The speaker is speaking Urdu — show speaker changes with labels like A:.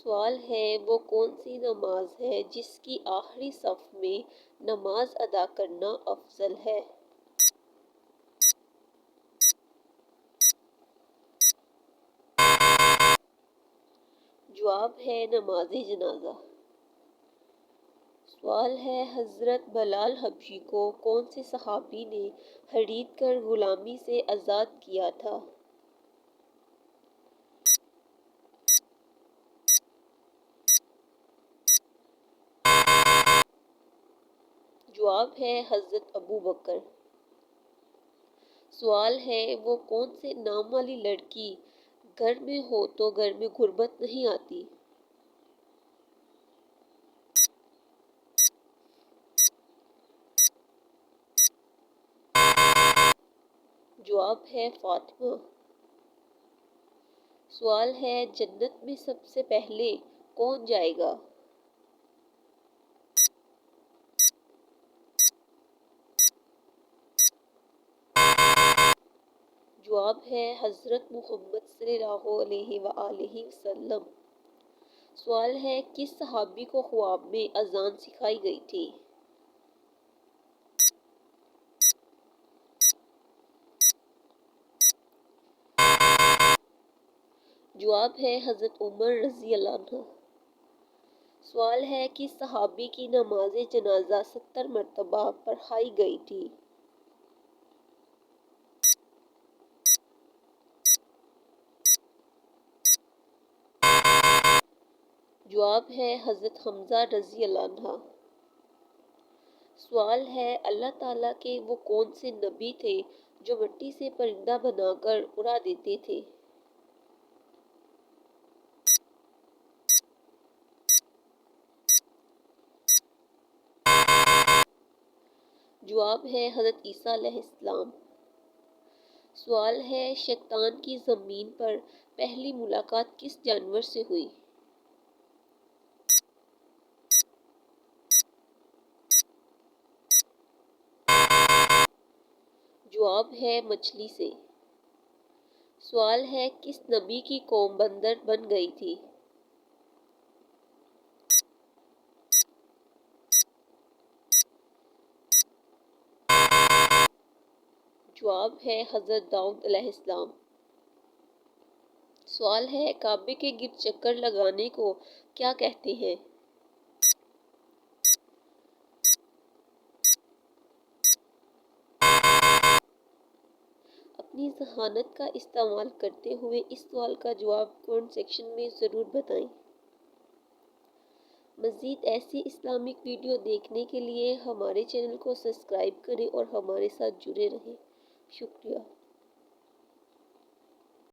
A: سوال ہے وہ کون سی نماز ہے جس کی آخری صف میں نماز ادا کرنا افضل ہے؟ جواب ہے نماز جنازہ۔ سوال ہے حضرت بلال حبشی کو کون سے صحابی نے خرید کر غلامی سے آزاد کیا تھا؟ جواب ہے حضرت ابوبکر۔ سوال ہے وہ کون سے نام والی لڑکی گھر میں ہو تو گھر میں غربت نہیں آتی؟ جواب ہے فاطمہ۔ سوال ہے جنت میں سب سے پہلے کون جائے گا؟ جواب ہے حضرت محمد صلی اللہ علیہ وآلہ وسلم۔ سوال ہے کس صحابی کو خواب میں اذان سکھائی گئی تھی؟ جواب ہے حضرت عمر رضی اللہ عنہ۔ سوال ہے کس صحابی کی نماز جنازہ 70 مرتبہ پڑھائی گئی تھی؟ جواب ہے حضرت حمزہ رضی اللہ عنہ۔ سوال ہے اللہ تعالیٰ کے وہ کون سے نبی تھے جو مٹی سے پرندہ بنا کر اڑا دیتے تھے؟ جواب ہے حضرت عیسیٰ علیہ السلام۔ سوال ہے شیطان کی زمین پر پہلی ملاقات کس جانور سے ہوئی؟ جواب ہے مچھلی سے۔ سوال ہے کس نبی کی قوم بندر بن گئی تھی؟ جواب ہے حضرت داؤد علیہ السلام۔ سوال ہے کعبے کے گرد چکر لگانے کو کیا کہتے ہیں؟ اپنی ذہانت کا استعمال کرتے ہوئے اس سوال کا جواب کمنٹ سیکشن میں ضرور بتائیں۔ مزید ایسی اسلامک ویڈیو دیکھنے کے لیے ہمارے چینل کو سبسکرائب کریں اور ہمارے ساتھ جڑے رہیں۔ شکریہ۔